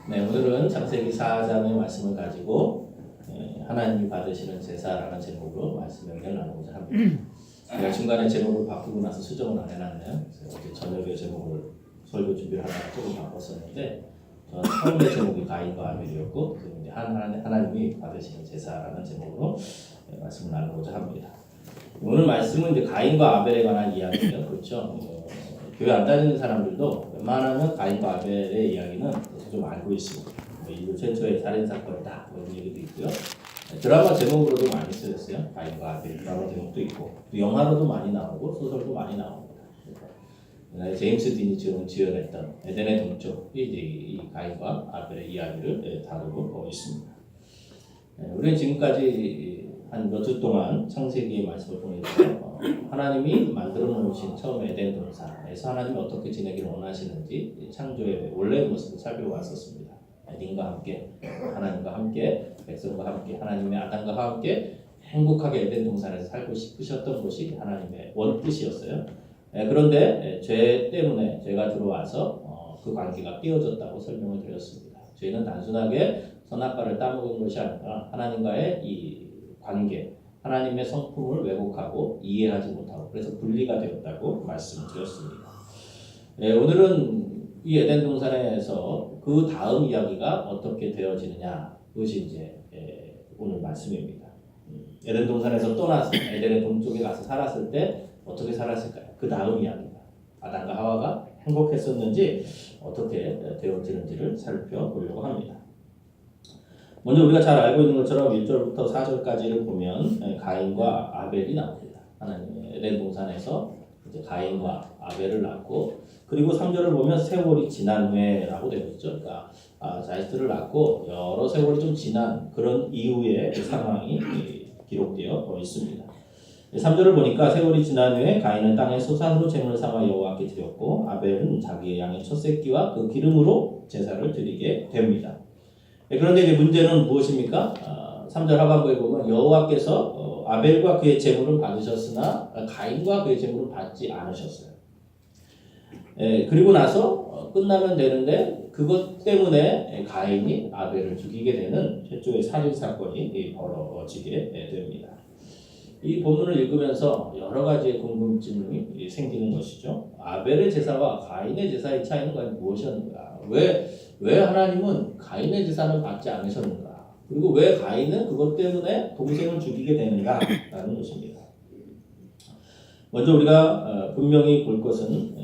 네, 오늘은 창세기 4장의 말씀을 가지고 하나님이 받으시는 제사라는 제목으로 말씀 연결을 나누고자 합니다. 제가 중간에 제목을 바꾸고 나서 수정을 안 해놨네요. 그래서 어제 저녁에 제목을 설교 준비를 하다가 조금 바꿨었는데 저는 처음에 제목이 가인과 아벨이었고 이제 하나님이 받으시는 제사라는 제목으로 말씀을 나누고자 합니다. 오늘 말씀은 이제 가인과 아벨에 관한 이야기예요. 그렇죠? 교회 안 다니는 사람들도 웬만하면 가인과 아벨의 이야기는 좀 알고 있습니다. 인류 최초의 살인 사건이다 이런 얘기도 있고요. 드라마 제목으로도 많이 쓰였어요. 가인과 아벨 드라마 제목도 있고 또 영화로도 많이 나오고 소설도 많이 나옵니다. 제임스 딘이 지어냈던 에덴의 동쪽이 이제 이 가인과 아벨의 이야기를 다루고 있습니다. 우리는 지금까지 한 몇 주 동안 창세기의 말씀을 통해서 하나님이 만들어 놓으신 처음 에덴 동산에서 하나님이 어떻게 지내기를 원하시는지 창조의 원래의 모습을 살펴왔었습니다. 에덴과 함께 하나님과 함께 백성과 함께 하나님의 아담과 함께 행복하게 에덴 동산에서 살고 싶으셨던 것이 하나님의 원뜻이었어요. 그런데 죄 때문에 죄가 들어와서 그 관계가 깨어졌다고 설명을 드렸습니다. 죄는 단순하게 선악과를 따먹은 것이 아니라 하나님과의 이 관계, 하나님의 성품을 왜곡하고 이해하지 못하고 그래서 분리가 되었다고 말씀드렸습니다. 오늘은 이 에덴 동산에서 그 다음 이야기가 어떻게 되어지느냐 그것이 이제 오늘 말씀입니다. 에덴 동산에서 떠나서 에덴의 동쪽에 가서 살았을 때 어떻게 살았을까요? 그 다음 이야기입니다. 아담과 하와가 행복했었는지 어떻게 되어지는지를 살펴보려고 합니다. 먼저 우리가 잘 알고 있는 것처럼 1절부터 4절까지를 보면 가인과 아벨이 나옵니다. 하나님의 에덴 동산에서 이제 가인과 아벨을 낳고 그리고 3절을 보면 세월이 지난 후에라고 되어 있죠. 그러니까 자식들을 낳고 여러 세월이 좀 지난 그런 이후의 상황이 기록되어 있습니다. 3절을 보니까 세월이 지난 후에 가인은 땅의 소산으로 제물을 삼아 여호와께 드렸고 아벨은 자기의 양의 첫 새끼와 그 기름으로 제사를 드리게 됩니다. 그런데 이제 문제는 무엇입니까? 3절 하반부에 보면 여호와께서 아벨과 그의 제물을 받으셨으나 가인과 그의 제물을 받지 않으셨어요. 그리고 나서 끝나면 되는데 그것 때문에 가인이 아벨을 죽이게 되는 최초의 살인 사건이 벌어지게 됩니다. 이 본문을 읽으면서 여러 가지의 궁금증이 생기는 것이죠. 아벨의 제사와 가인의 제사의 차이는 과연 무엇이었는가? 왜 하나님은 가인의 제사는 받지 않으셨는가? 그리고 왜 가인은 그것 때문에 동생을 죽이게 되는가? 라는 것입니다. 먼저 우리가 분명히 볼 것은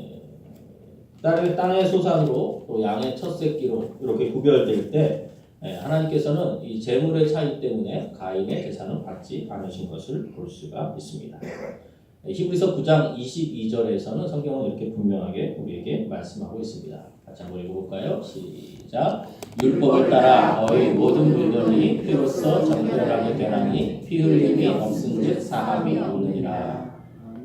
땅의 소산으로 또 양의 첫 새끼로 이렇게 구별될 때 하나님께서는 이 제물의 차이 때문에 가인의 제사는 받지 않으신 것을 볼 수가 있습니다. 히브리서 9장 22절에서는 성경은 이렇게 분명하게 우리에게 말씀하고 있습니다. 같이 한번 읽어볼까요? 시작. 율법을 따라 너희 모든 물건이 피로써 정결하게 되나니 피 흘림이 없은즉 사함이 없느니라.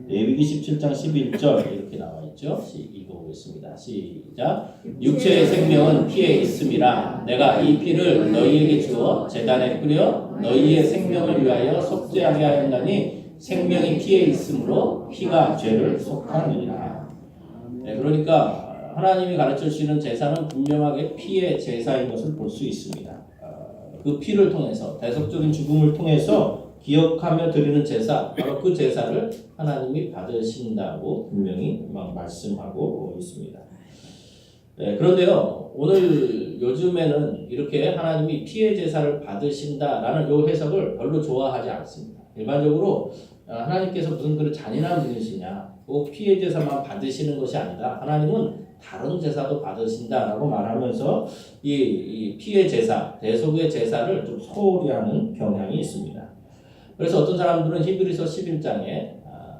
레위기 17장 11절 이렇게 나와 있죠. 읽어보겠습니다. 시작. 육체의 생명은 피에 있음이라 내가 이 피를 너희에게 주어 제단에 뿌려 너희의 생명을 위하여 속죄하게 하였나니 생명이 피에 있으므로 피가 죄를 속하느니라. 그러니까 하나님이 가르쳐주시는 제사는 분명하게 피의 제사인 것을 볼 수 있습니다. 그 피를 통해서 대속적인 죽음을 통해서 기억하며 드리는 제사, 바로 그 제사를 하나님이 받으신다고 분명히 말씀하고 있습니다. 그런데요, 오늘 요즘에는 이렇게 하나님이 피의 제사를 받으신다라는 요 해석을 별로 좋아하지 않습니다. 일반적으로 하나님께서 무슨 그런 잔인한 분이시냐, 꼭 피의 제사만 받으시는 것이 아니라 하나님은 다른 제사도 받으신다라고 말하면서 이 피의 제사, 대속의 제사를 좀 소홀히 하는 경향이 있습니다. 그래서 어떤 사람들은 히브리서 11장에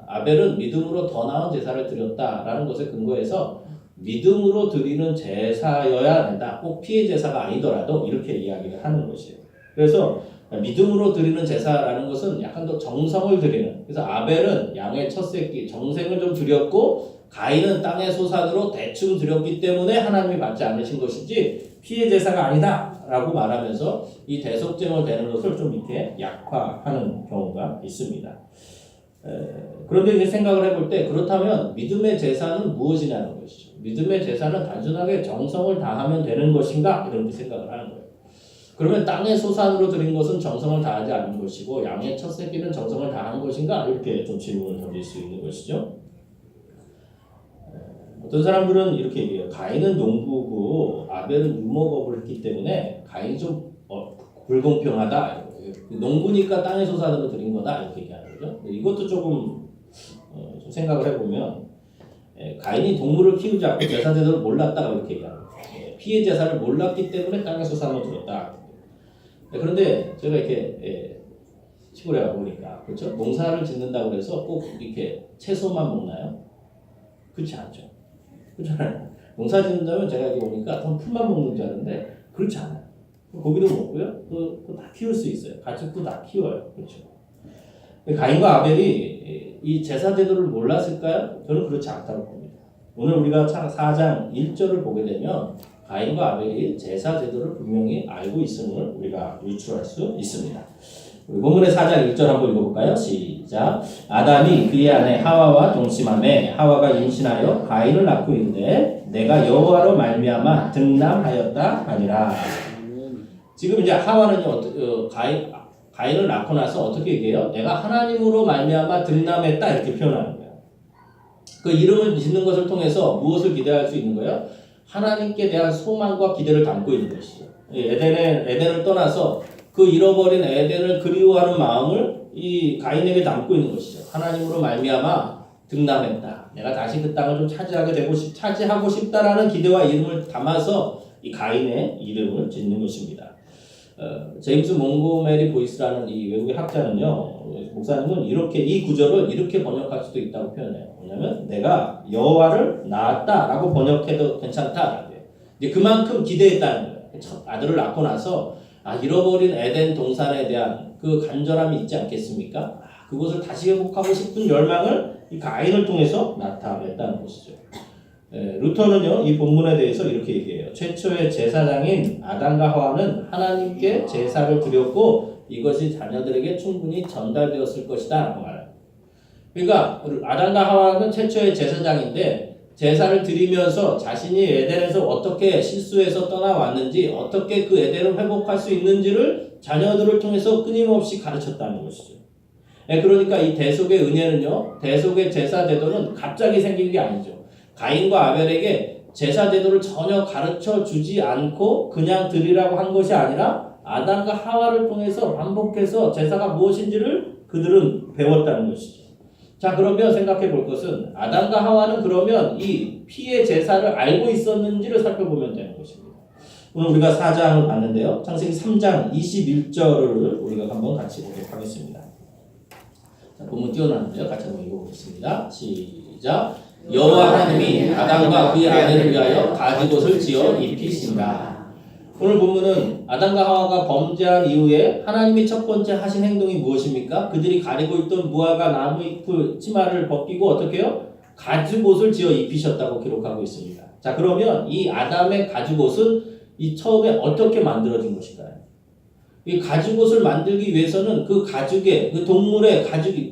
아벨은 믿음으로 더 나은 제사를 드렸다라는 것에 근거해서 믿음으로 드리는 제사여야 된다. 꼭 피의 제사가 아니더라도 이렇게 이야기를 하는 것이에요. 그래서 믿음으로 드리는 제사라는 것은 약간 더 정성을 드리는. 그래서 아벨은 양의 첫 새끼, 정성을 좀 드렸고 가인은 땅의 소산으로 대충 드렸기 때문에 하나님이 받지 않으신 것이지 피의 제사가 아니다라고 말하면서 이 대속제물 되는 것을 좀 이렇게 약화하는 경우가 있습니다. 그런데 이제 생각을 해볼 때 그렇다면 믿음의 제사는 무엇이냐는 것이죠. 믿음의 제사는 단순하게 정성을 다하면 되는 것인가 이렇게 생각을 하는 거예요. 그러면 땅의 소산으로 드린 것은 정성을 다하지 않은 것이고 양의 첫 새끼는 정성을 다한 것인가 이렇게 좀 질문을 던질 수 있는 것이죠. 어떤 사람들은 이렇게 얘기해요. 가인은 농부고 아벨은 유목업을 했기 때문에 가인이 좀 불공평하다. 농부니까 땅의 소산으로 드린 거다 이렇게 얘기하는 거죠. 이것도 조금 좀 생각을 해보면 가인이 동물을 키우지 않고 제사 제도를 몰랐다고 이렇게 얘기하는 거예요. 피해 제사를 몰랐기 때문에 땅의 소산으로 들었다. 그런데 제가 이렇게 시골에 가보니까 그렇죠? 농사를 짓는다고 해서 꼭 이렇게 채소만 먹나요? 그렇지 않죠. 그렇잖아요. 농사 짓는다면 제가 여기 오니까 풀만 먹는 줄 아는데 그렇지 않아요. 고기도 먹고요. 또 다 키울 수 있어요. 가축도 다 키워요. 그렇죠. 가인과 아벨이 이 제사 제도를 몰랐을까요? 저는 그렇지 않다고 봅니다. 오늘 우리가 4장 1절을 보게 되면 가인과 아벨이 제사 제도를 분명히 알고 있음을 우리가 유추할 수 있습니다. 우리 본문의 4장 1절 한번 읽어볼까요? 시작. 아담이 그의 아내 하와와 동침하매 하와가 임신하여 가인을 낳고 있는데 내가 여호와로 말미암아 등남하였다 하니라. 지금 이제 하와는요 가인을 낳고 나서 어떻게 얘기해요? 내가 하나님으로 말미암아 등남했다 이렇게 표현하는 거예요. 그 이름을 짓는 것을 통해서 무엇을 기대할 수 있는 거예요? 하나님께 대한 소망과 기대를 담고 있는 것이죠. 에덴을 떠나서 그 잃어버린 에덴을 그리워하는 마음을 이 가인에게 담고 있는 것이죠. 하나님으로 말미암아 등남했다. 내가 다시 그 땅을 좀 차지하고 싶다라는 기대와 이름을 담아서 이 가인의 이름을 짓는 것입니다. 제임스 몽고메리 보이스라는 이 외국의 학자는요, 목사님은 이렇게 이 구절을 이렇게 번역할 수도 있다고 표현해요. 뭐냐면 내가 여호와를 낳았다라고 번역해도 괜찮다. 이제 그만큼 기대했다는 거예요. 첫 아들을 낳고 나서 잃어버린 에덴 동산에 대한 그 간절함이 있지 않겠습니까? 그것을 다시 회복하고 싶은 열망을 이 가인을 통해서 나타냈다는 것이죠. 루터는요 이 본문에 대해서 이렇게 얘기해요. 최초의 제사장인 아담과 하와는 하나님께 제사를 드렸고 이것이 자녀들에게 충분히 전달되었을 것이다 라고 말해요. 그러니까 아담과 하와는 최초의 제사장인데 제사를 드리면서 자신이 에덴에서 어떻게 실수해서 떠나왔는지 어떻게 그 에덴을 회복할 수 있는지를 자녀들을 통해서 끊임없이 가르쳤다는 것이죠. 그러니까 이 대속의 은혜는요 대속의 제사 제도는 갑자기 생긴 게 아니죠. 가인과 아벨에게 제사 제도를 전혀 가르쳐 주지 않고 그냥 드리라고 한 것이 아니라 아담과 하와를 통해서 반복해서 제사가 무엇인지를 그들은 배웠다는 것이죠. 자, 그러면 생각해 볼 것은 아담과 하와는 그러면 이 피의 제사를 알고 있었는지를 살펴보면 되는 것입니다. 오늘 우리가 4장을 봤는데요. 창세기 3장 21절을 우리가 한번 같이 보도록 하겠습니다. 자, 본문 띄워놨는데요. 같이 한번 읽어보겠습니다. 시작. 여호와 하나님이 아담과 그의 아내를 위하여 가죽옷을 지어 입히신다. 오늘 본문은 아담과 하와가 범죄한 이후에 하나님이 첫 번째 하신 행동이 무엇입니까? 그들이 가리고 있던 무화과 나무 잎을 치마를 벗기고 어떻게 해요? 가죽옷을 지어 입히셨다고 기록하고 있습니다. 자, 그러면 이 아담의 가죽옷은 이 처음에 어떻게 만들어진 것인가요? 이 가죽옷을 만들기 위해서는 그 가죽에 그 동물의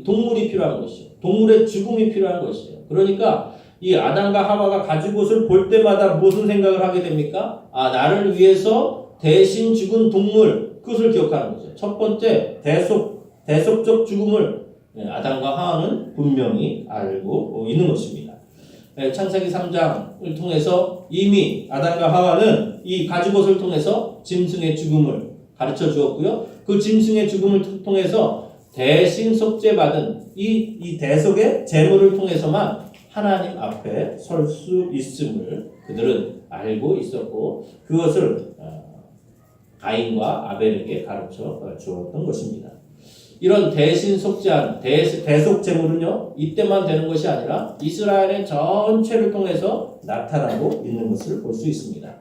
동물이 필요한 것이죠. 동물의 죽음이 필요한 것이죠. 그러니까 이 아담과 하와가 가죽옷을 볼 때마다 무슨 생각을 하게 됩니까? 나를 위해서 대신 죽은 동물, 그것을 기억하는 거죠. 첫 번째 대속적 죽음을 아담과 하와는 분명히 알고 있는 것입니다. 창세기 3장을 통해서 이미 아담과 하와는 이 가죽옷을 통해서 짐승의 죽음을 가르쳐 주었고요. 그 짐승의 죽음을 통해서 대신 속죄받은 이 대속의 제물을 통해서만 하나님 앞에 설 수 있음을 그들은 알고 있었고 그것을 가인과 아벨에게 가르쳐 주었던 것입니다. 이런 대신 속죄한 대속 제물은요 이때만 되는 것이 아니라 이스라엘의 전체를 통해서 나타나고 있는 것을 볼 수 있습니다.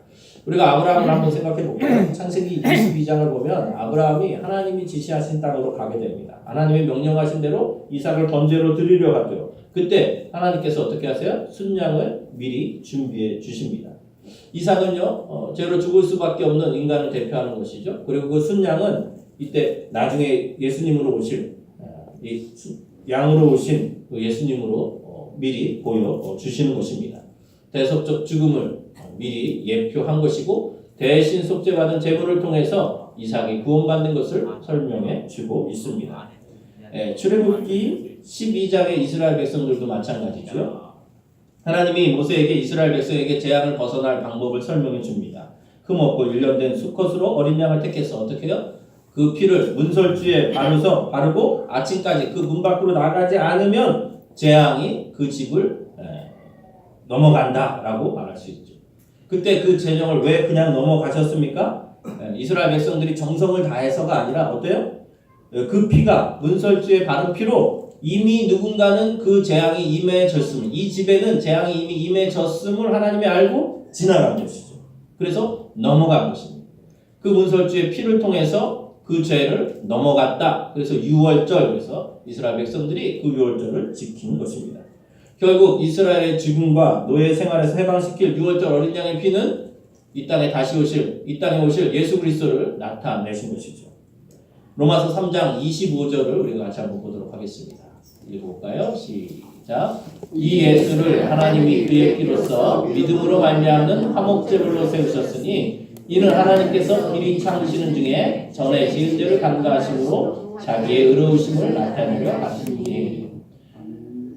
우리가 아브라함을 한번 생각해 볼까요? 창세기 22장을 보면 아브라함이 하나님이 지시하신 땅으로 가게 됩니다. 하나님이 명령하신 대로 이삭을 번제로 드리려 하죠. 그때 하나님께서 어떻게 하세요? 순양을 미리 준비해 주십니다. 이삭은요 죄로 죽을 수밖에 없는 인간을 대표하는 것이죠. 그리고 그 순양은 이때 나중에 예수님으로 오실 이 양으로 오신 그 예수님으로 미리 보여주시는 것입니다. 대속적 죽음을 미리 예표한 것이고 대신 속죄받은 제물을 통해서 이삭이 구원받는 것을 설명해 주고 있습니다. 출애굽기 12장의 이스라엘 백성들도 마찬가지죠. 하나님이 모세에게 이스라엘 백성에게 재앙을 벗어날 방법을 설명해 줍니다. 흠 없고 일련된 수컷으로 어린 양을 택해서 어떻게 해요? 그 피를 문설주에 바르고 아침까지 그 문 밖으로 나가지 않으면 재앙이 그 집을 넘어간다라고 말할 수 있죠. 그때 그 재정을 왜 그냥 넘어가셨습니까? 이스라엘 백성들이 정성을 다해서가 아니라 어때요? 그 피가 문설주에 바른 피로 이미 누군가는 그 재앙이 임해졌음을, 이 집에는 재앙이 이미 임해졌음을 하나님이 알고 지나간 것이죠. 그래서 넘어간 것입니다. 그 문설주의 피를 통해서 그 죄를 넘어갔다. 그래서 유월절, 그래서 이스라엘 백성들이 그 유월절을 지킨 것입니다. 결국 이스라엘의 죽음과 노예 생활에서 해방시킬 유월절 어린 양의 피는 이 땅에 오실 예수 그리스도를 나타내신 것이죠. 로마서 3장 25절을 우리가 같이 한번 보도록 하겠습니다. 읽어볼까요? 시작. 이 예수를 하나님이 그의 피로써 믿음으로 말미암는 화목제물로 세우셨으니 이는 하나님께서 미리 참으시는 중에 전에 지은 죄를 간과하심으로 자기의 의로우심을 나타내려 하시니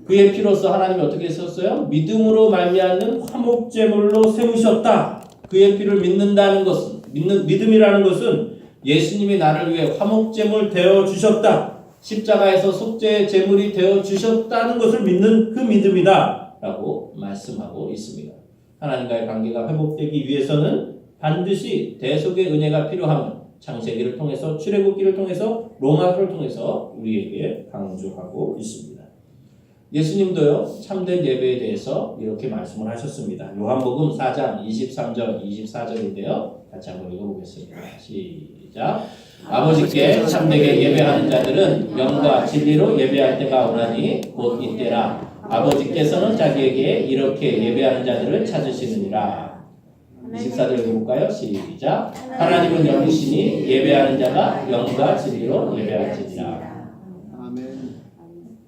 그의 피로써 하나님이 어떻게 썼어요? 믿음으로 말미암는 화목제물로 세우셨다. 그의 피를 믿는다는 것은 믿음이라는 것은 예수님이 나를 위해 화목제물 되어 주셨다. 십자가에서 속죄의 제물이 되어 주셨다는 것을 믿는 그 믿음이다 라고 말씀하고 있습니다. 하나님과의 관계가 회복되기 위해서는 반드시 대속의 은혜가 필요하면 창세기를 통해서 출애굽기를 통해서 로마서를 통해서 우리에게 강조하고 있습니다. 예수님도요 참된 예배에 대해서 이렇게 말씀을 하셨습니다. 요한복음 4장 23절 24절인데요. 같이 한번 읽어보겠습니다. 시작. 아버지께 참되게 예배하는 자들은 영과 진리로 예배할 때가 오나니 곧 이때라. 아버지께서는 자기에게 이렇게 예배하는 자들을 찾으시느니라. 24절 읽어볼까요? 시작. 하나님은 영이시니 예배하는 자가 영과 진리로 예배할지니라.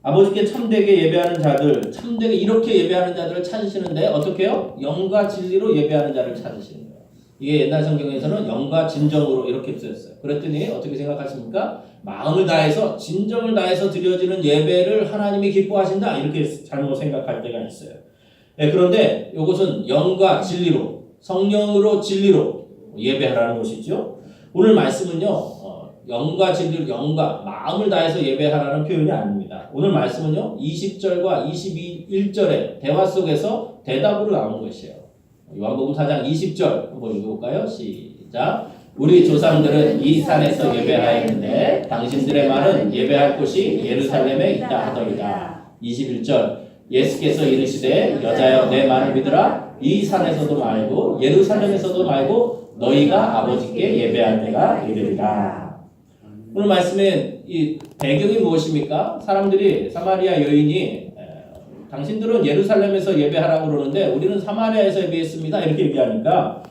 아버지께 참되게 예배하는 자들, 참되게 이렇게 예배하는 자들을 찾으시는데 어떻게 해요? 영과 진리로 예배하는 자를 찾으시는 거예요. 이게 옛날 성경에서는 영과 진정으로 이렇게 쓰였어요. 그랬더니 어떻게 생각하십니까? 마음을 다해서 진정을 다해서 드려지는 예배를 하나님이 기뻐하신다 이렇게 잘못 생각할 때가 있어요. 그런데 이것은 영과 진리로 성령으로 진리로 예배하라는 것이죠. 오늘 말씀은요. 영과 진리로 영과 마음을 다해서 예배하라는 표현이 아닙니다. 오늘 말씀은요. 20절과 21절의 대화 속에서 대답으로 나온 것이에요. 요한복음 4장 20절 한번 읽어볼까요? 시작. 우리 조상들은 이 산에서 예배하였는데 당신들의 말은 예배할 곳이 예루살렘에 있다 하더이다. 21절 예수께서 이르시되 여자여 내 말을 믿으라. 이 산에서도 말고 예루살렘에서도 말고 너희가 아버지께 예배할 때가 이르리라. 오늘 말씀의 이 배경이 무엇입니까? 사람들이 사마리아 여인이 당신들은 예루살렘에서 예배하라고 그러는데 우리는 사마리아에서 예배했습니다. 이렇게 얘기하니까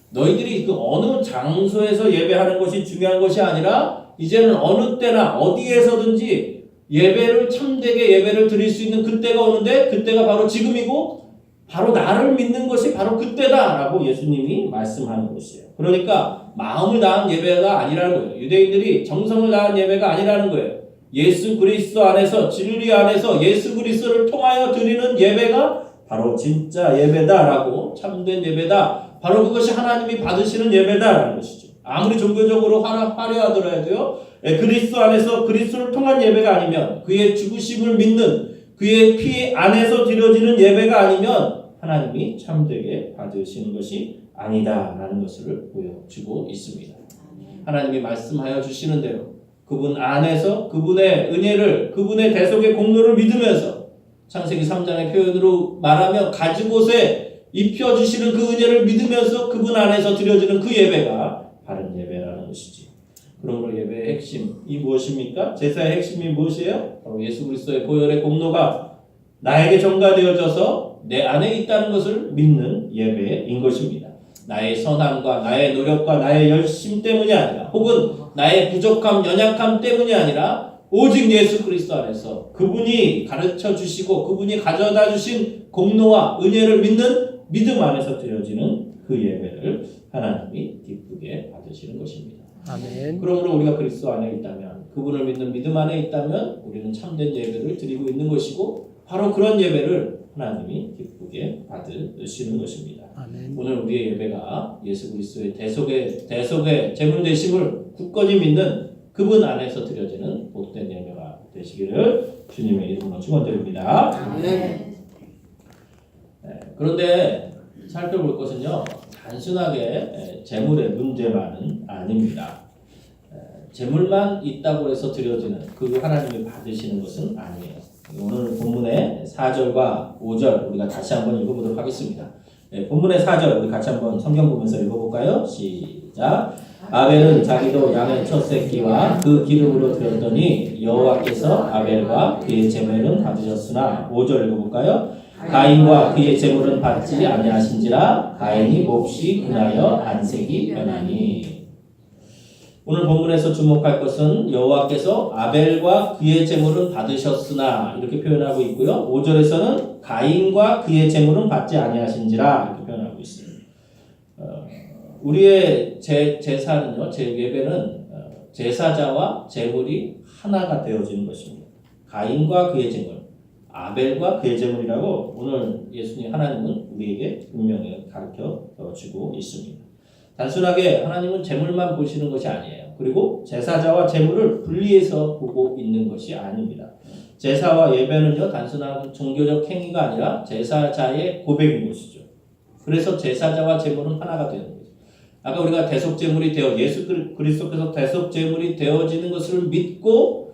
너희들이 그 어느 장소에서 예배하는 것이 중요한 것이 아니라 이제는 어느 때나 어디에서든지 예배를 참되게 예배를 드릴 수 있는 그때가 오는데 그때가 바로 지금이고 바로 나를 믿는 것이 바로 그때다라고 예수님이 말씀하는 것이에요. 그러니까 마음을 다한 예배가 아니라는 거예요. 유대인들이 정성을 다한 예배가 아니라는 거예요. 예수 그리스도 안에서 진리 안에서 예수 그리스도를 통하여 드리는 예배가 바로 진짜 예배다라고 참된 예배다. 바로 그것이 하나님이 받으시는 예배다라는 것이죠. 아무리 종교적으로 화려하더라도요. 그리스도 안에서 그리스도를 통한 예배가 아니면 그의 죽으심을 믿는 그의 피 안에서 드려지는 예배가 아니면 하나님이 참되게 받으시는 것이 아니다라는 것을 보여주고 있습니다. 하나님이 말씀하여 주시는 대로 그분 안에서 그분의 은혜를 그분의 대속의 공로를 믿으면서 창세기 3장의 표현으로 말하며 가지곳에 입혀주시는 그 은혜를 믿으면서 그분 안에서 드려지는 그 예배가 바른 예배라는 것이지. 그러므로 예배의 핵심이 무엇입니까? 제사의 핵심이 무엇이에요? 바로 예수 그리스도의 보혈의 공로가 나에게 전가되어져서 내 안에 있다는 것을 믿는 예배인 것입니다. 나의 선함과 나의 노력과 나의 열심 때문이 아니라 혹은 나의 부족함, 연약함 때문이 아니라 오직 예수 그리스도 안에서 그분이 가르쳐 주시고 그분이 가져다 주신 공로와 은혜를 믿는 믿음 안에서 드려지는 그 예배를 하나님이 기쁘게 받으시는 것입니다. 아멘. 그러므로 우리가 그리스도 안에 있다면, 그분을 믿는 믿음 안에 있다면 우리는 참된 예배를 드리고 있는 것이고, 바로 그런 예배를 하나님이 기쁘게 받으시는 것입니다. 아멘. 오늘 우리의 예배가 예수 그리스도의 대속의 제물 되심을 굳건히 믿는 그분 안에서 드려지는 복된 예배가 되시기를 주님의 이름으로 축원드립니다. 아멘. 그런데 살펴볼 것은요, 단순하게 재물의 문제만은 아닙니다. 재물만 있다고 해서 드려지는 그 하나님이 받으시는 것은 아니에요. 오늘 본문의 4절과 5절 우리가 다시 한번 읽어보도록 하겠습니다. 본문의 4절 우리 같이 한번 성경 보면서 읽어볼까요? 시작. 아벨은 자기도 양의 첫 새끼와 그 기름으로 드렸더니 여호와께서 아벨과 그의 제물은 받으셨으나 5절 읽어볼까요? 가인과 그의 제물은 받지 아니하신지라 가인이 몹시 분하여 안색이 변하니. 오늘 본문에서 주목할 것은 여호와께서 아벨과 그의 제물은 받으셨으나 이렇게 표현하고 있고요. 5절에서는 가인과 그의 제물은 받지 아니하신지라 이렇게 표현하고 있습니다. 우리의 제사는요, 제 예배는 제사자와 제물이 하나가 되어지는 것입니다. 가인과 그의 제물, 아벨과 그의 제물이라고 오늘 예수님 하나님은 우리에게 분명히 가르쳐 주고 있습니다. 단순하게 하나님은 제물만 보시는 것이 아니에요. 그리고 제사자와 제물을 분리해서 보고 있는 것이 아닙니다. 제사와 예배는요, 단순한 종교적 행위가 아니라 제사자의 고백인 것이죠. 그래서 제사자와 제물은 하나가 되는 거죠. 아까 우리가 대속제물이 되어 예수 그리스도께서 대속제물이 되어지는 것을 믿고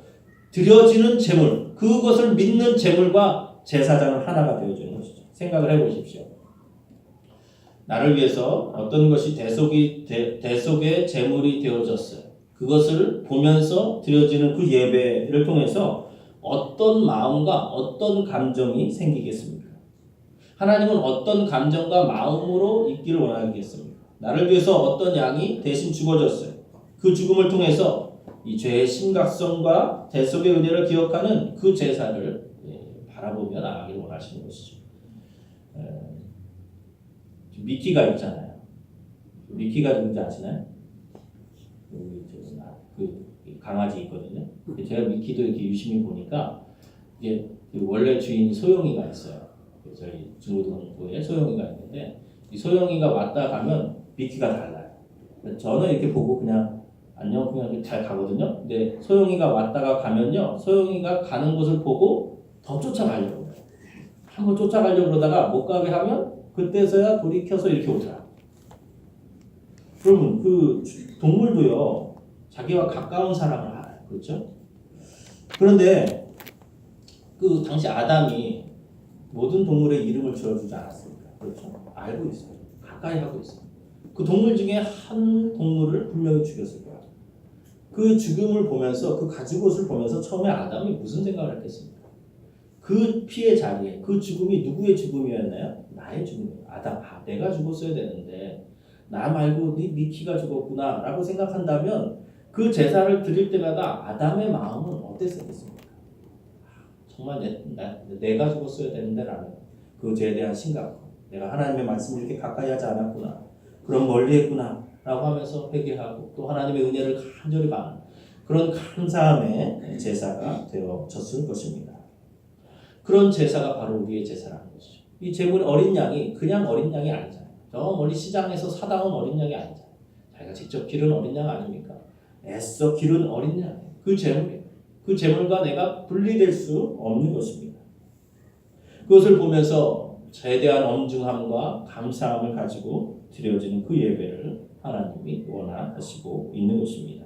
드려지는 제물, 그것을 믿는 제물과 제사장은 하나가 되어지는 것이죠. 생각을 해보십시오. 나를 위해서 어떤 것이 대속의 제물이 되어졌어요. 그것을 보면서 드려지는 그 예배를 통해서 어떤 마음과 어떤 감정이 생기겠습니까? 하나님은 어떤 감정과 마음으로 있기를 원하겠습니까? 나를 위해서 어떤 양이 대신 죽어졌어요. 그 죽음을 통해서 이 죄의 심각성과 대속의 은혜를 기억하는 그 제사를 바라보며 나아가기를 원하시는 것이죠. 미키가 있잖아요. 미키가 누군지 아시나요? 그 강아지 있거든요. 제가 미키도 이렇게 유심히 보니까 이게 원래 주인 소영이가 있어요. 저희 중고등부에 소영이가 있는데 이 소영이가 왔다 가면 미키가 달라요. 저는 이렇게 보고 그냥 안녕 그냥 잘 가거든요. 근데 소영이가 왔다가 가면요, 소영이가 가는 곳을 보고 더 쫓아가려고 해요. 한번 쫓아가려고 그러다가 못 가게 하면 그때서야 돌이켜서 이렇게 오더라. 여러분, 그 동물도요, 자기와 가까운 사람을 알아요. 그렇죠? 그런데 그 당시 아담이 모든 동물의 이름을 지어주지 않았습니까? 그렇죠? 알고 있어요. 가까이 하고 있어요. 그 동물 중에 한 동물을 분명히 죽였을 거야. 그 죽음을 보면서, 그 가죽옷을 보면서 처음에 아담이 무슨 생각을 했겠습니까? 그 피의 자리에 그 죽음이 누구의 죽음이었나요? 나의 죽음이에요. 아담, 내가 죽었어야 되는데 나 말고 네 미키가 죽었구나 라고 생각한다면 그 제사를 드릴 때마다 아담의 마음은 어땠겠습니까? 정말 내가 죽었어야 되는데 라는 그 죄에 대한 심각, 내가 하나님의 말씀을 이렇게 가까이 하지 않았구나, 그럼 멀리 했구나 라고 하면서 회개하고 또 하나님의 은혜를 간절히 받는 그런 감사함의 제사가 되어졌을 것입니다. 그런 제사가 바로 우리의 제사라는 것이죠. 이 제물 어린 양이 그냥 어린 양이 아니잖아요. 저 멀리 시장에서 사다 온 어린 양이 아니잖아요. 자기가 직접 기른 어린 양 아닙니까? 애써 기른 어린 양이에요. 그 제물이에요. 그 제물과 내가 분리될 수 없는 것입니다. 그것을 보면서 죄에 대한 엄중함과 감사함을 가지고 드려지는 그 예배를 하나님이 원하시고 있는 것입니다.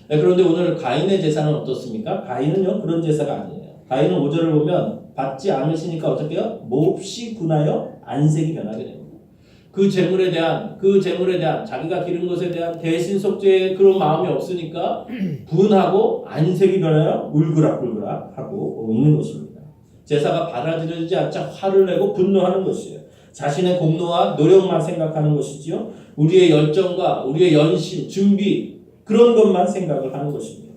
그런데 오늘 가인의 제사는 어떻습니까? 가인은요, 그런 제사가 아니에요. 가인은 5절을 보면 받지 않으시니까 어떻게 해요? 몹시 분하여 안색이 변하게 됩니다. 그 제물에 대한 자기가 기른 것에 대한 대신속죄의 그런 마음이 없으니까 분하고 안색이 변하여 울그락불그락하고 있는 것입니다. 제사가 받아들여지지 않자 화를 내고 분노하는 것이에요. 자신의 공로와 노력만 생각하는 것이지요. 우리의 열정과 우리의 연심, 준비, 그런 것만 생각을 하는 것입니다.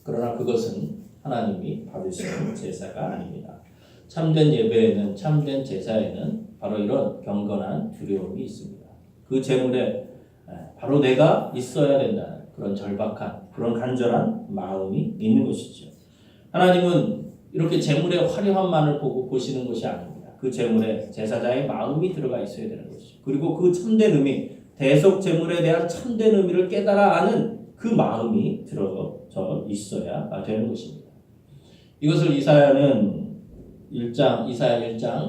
그러나 그것은 하나님이 받으시는 제사가 아닙니다. 참된 예배에는, 참된 제사에는 바로 이런 경건한 두려움이 있습니다. 그 제물에 바로 내가 있어야 된다는 그런 절박한, 그런 간절한 마음이 있는 것이죠. 하나님은 이렇게 제물의 화려함만을 보고 보시는 것이 아닙니다. 그 제물에 제사자의 마음이 들어가 있어야 되는 것이죠. 그리고 그 참된 의미, 대속 제물에 대한 참된 의미를 깨달아 아는 그 마음이 들어져 있어야 되는 것입니다. 이것을 이사야 1장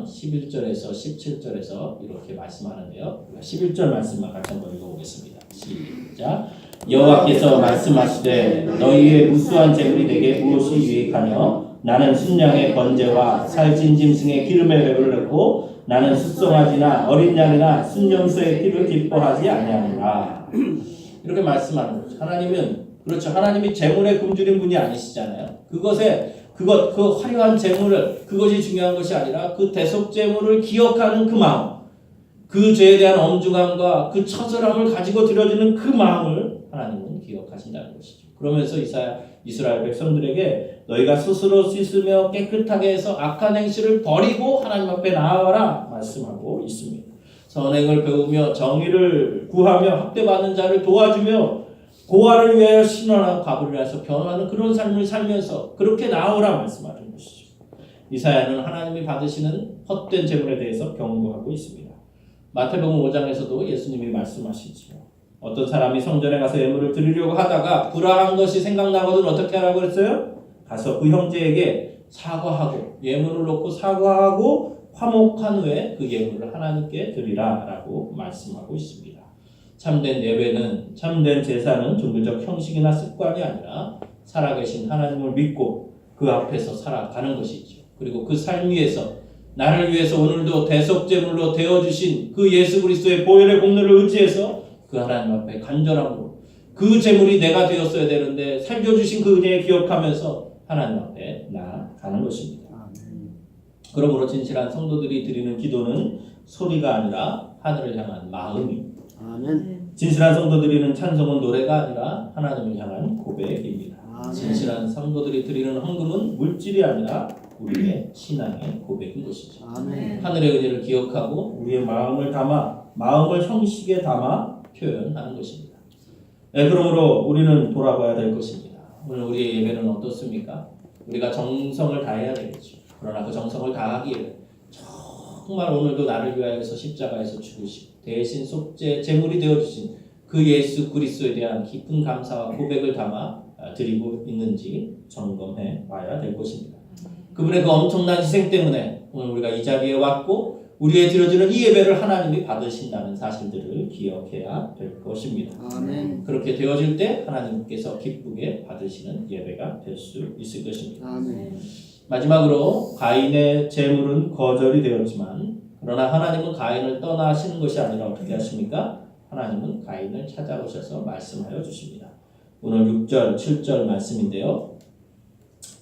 11절에서 17절에서 이렇게 말씀하는데요. 11절 말씀만 같이 한번 읽어보겠습니다. 시작. 여호와께서 말씀하시되 너희의 무수한 재물이 내게 무엇이 유익하며 나는 순양의 번제와 살찐 짐승의 기름에 배불렀고 나는 숫송아지나 어린 양이나 순염소의 피를 기뻐하지 아니하노라. 이렇게 말씀하는 거죠. 하나님은 그렇죠. 하나님이 재물에 굶주린 분이 아니시잖아요. 그 화려한 재물을 그것이 중요한 것이 아니라 그 대속 재물을 기억하는 그 마음, 그 죄에 대한 엄중함과 그 처절함을 가지고 드려지는 그 마음을 하나님은 기억하신다는 것이죠. 그러면서 이스라엘 백성들에게 너희가 스스로 씻으며 깨끗하게 해서 악한 행실을 버리고 하나님 앞에 나아가라 말씀하고 있습니다. 선행을 배우며 정의를 구하며 학대받는 자를 도와주며 고아를 위하여 신원하고 과부를 위해서 변호하는 그런 삶을 살면서 그렇게 나오라 말씀하는 것이죠. 이사야는 하나님이 받으시는 헛된 재물에 대해서 경고하고 있습니다. 마태복음 5장에서도 예수님이 말씀하시죠. 어떤 사람이 성전에 가서 예물을 드리려고 하다가 불화한 것이 생각나거든 어떻게 하라고 그랬어요? 가서 그 형제에게 사과하고 예물을 놓고 사과하고 화목한 후에 그 예물을 하나님께 드리라 라고 말씀하고 있습니다. 참된 예배는, 참된 제사는 종교적 형식이나 습관이 아니라 살아계신 하나님을 믿고 그 앞에서 살아가는 것이죠. 그리고 그 삶 위에서 나를 위해서 오늘도 대속제물로 되어주신 그 예수 그리스도의 보혈의 공로를 의지해서 그 하나님 앞에 간절함으로 그 제물이 내가 되었어야 되는데 살려주신 그 은혜에 기억하면서 하나님 앞에 나아가는 것입니다. 그러므로 진실한 성도들이 드리는 기도는 소리가 아니라 하늘을 향한 마음입니다. 아멘. 진실한 성도들이 드리는 찬송은 노래가 아니라 하나님을 향한 고백입니다. 아멘. 진실한 성도들이 드리는 헌금은 물질이 아니라 우리의 신앙의 고백인 것이죠. 아멘. 하늘의 은혜를 기억하고 우리의 마음을 형식에 담아 표현하는 것입니다. 네, 그러므로 우리는 돌아봐야 될 것입니다. 오늘 우리의 예배는 어떻습니까? 우리가 정성을 다해야 되겠죠. 그러나 그 정성을 다하기에 정말 오늘도 나를 위하여서 십자가에서 죽으시고 대신 속죄 제물이 되어주신 그 예수 그리스도에 대한 깊은 감사와 고백을 담아 드리고 있는지 점검해 봐야 될 것입니다. 그분의 그 엄청난 희생 때문에 오늘 우리가 이 자리에 왔고 우리의 드려지는 이 예배를 하나님이 받으신다는 사실들을 기억해야 될 것입니다. 아멘. 그렇게 되어질 때 하나님께서 기쁘게 받으시는 예배가 될 수 있을 것입니다. 아멘. 마지막으로 가인의 제물은 거절이 되었지만 그러나 하나님은 가인을 떠나시는 것이 아니라 어떻게 하십니까? 하나님은 가인을 찾아오셔서 말씀하여 주십니다. 오늘 6절, 7절 말씀인데요.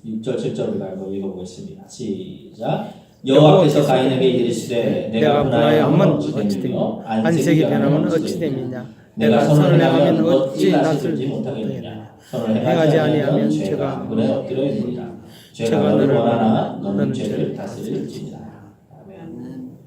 6절, 7절 우리가 한번 읽어보겠습니다. 시작. 여호와께서 가인에게 이르시되 내가 분하여 하면 어찌 되며 안색이 변하면 어찌 됨이냐. 내가 선을 행하면 어찌 낯을 못하겠느냐. 선을 행하지 아니하면 죄가 그에 엎드려 있느니라. 죄가 너를 원하나 너는 죄를 다스릴지니라. 아멘.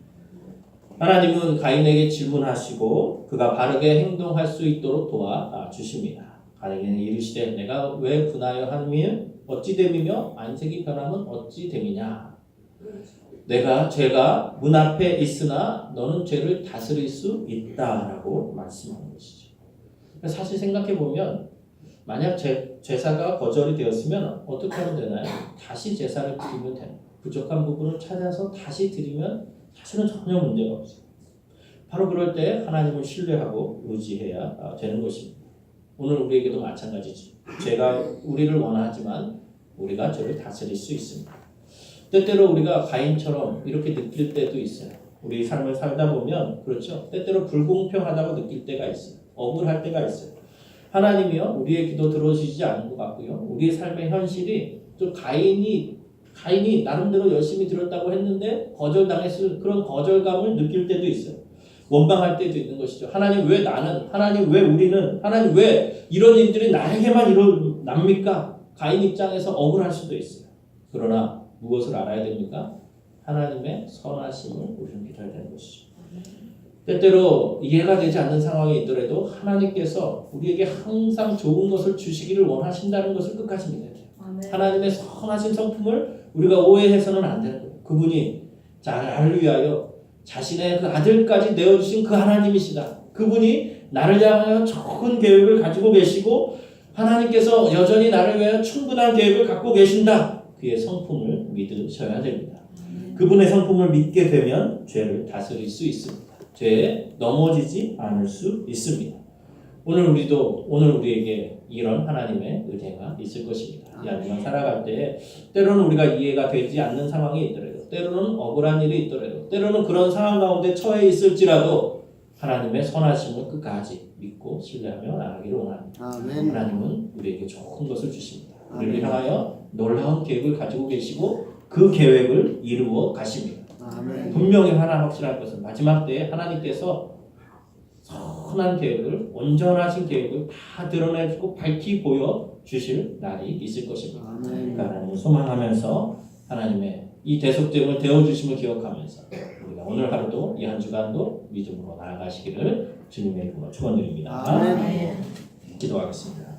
하나님은 가인에게 질문하시고 그가 바르게 행동할 수 있도록 도와주십니다. 가인에게 이르시되 내가 왜 분하여 하면 어찌 됨이며 안색이 변하면 어찌 됨이냐. 죄가 문 앞에 있으나 너는 죄를 다스릴 수 있다라고 말씀하는 것이죠. 사실 생각해 보면 만약 제사가 거절이 되었으면 어떻게 하면 되나요? 다시 제사를 드리면 되는 거예요. 부족한 부분을 찾아서 다시 드리면 사실은 전혀 문제가 없어요. 바로 그럴 때 하나님을 신뢰하고 의지해야 되는 것입니다. 오늘 우리에게도 마찬가지죠. 죄가 우리를 원하지만 우리가 죄를 다스릴 수 있습니다. 때때로 우리가 가인처럼 이렇게 느낄 때도 있어요. 우리 삶을 살다 보면 그렇죠. 때때로 불공평하다고 느낄 때가 있어요. 억울할 때가 있어요. 하나님이요 우리의 기도 들어주시지 않은 것 같고요. 우리의 삶의 현실이 좀 가인이 나름대로 열심히 드렸다고 했는데 거절당했을 그런 거절감을 느낄 때도 있어요. 원망할 때도 있는 것이죠. 하나님 왜 나는? 하나님 왜 우리는? 하나님 왜 이런 일들이 나에게만 일어납니까? 가인 입장에서 억울할 수도 있어요. 그러나 무엇을 알아야 됩니까? 하나님의 선하심을 우리는 믿어야 되는 것이죠. 때때로 이해가 되지 않는 상황이 있더라도 하나님께서 우리에게 항상 좋은 것을 주시기를 원하신다는 것을 끝까지 믿어야 돼요. 하나님의 선하신 성품을 우리가 오해해서는 안 되는 거예요. 그분이 나를 위하여 자신의 그 아들까지 내어주신 그 하나님이시다. 그분이 나를 향하여 좋은 계획을 가지고 계시고 하나님께서 여전히 나를 위하여 충분한 계획을 갖고 계신다. 그의 성품을 믿으셔야 됩니다. 그분의 성품을 믿게 되면 죄를 다스릴 수 있습니다. 죄에 넘어지지 않을 수 있습니다. 오늘 우리에게 이런 하나님의 은혜가 있을 것입니다. 이 한 주간 살아갈 때 때로는 우리가 이해가 되지 않는 상황이 있더라도 때로는 억울한 일이 있더라도 때로는 그런 상황 가운데 처해 있을지라도 하나님의 선하심을 끝까지 믿고 신뢰하며 나가기를 원합니다. 아멘. 하나님은 우리에게 좋은 것을 주십니다. 우리를 향하여 놀라운 계획을 가지고 계시고 그 계획을 이루어 가십니다. 아멘. 분명히 하나 확실한 것은 마지막 때에 하나님께서 선한 계획을 온전하신 계획을 다 드러내주고 밝히 보여주실 날이 있을 것입니다. 아멘. 그러니까 하나님을 소망하면서 하나님의 이 대속됨을 되어주심을 기억하면서 우리가 오늘 하루도 이 한 주간도 믿음으로 나아가시기를 주님의 이름으로 축원드립니다. 아멘. 기도하겠습니다.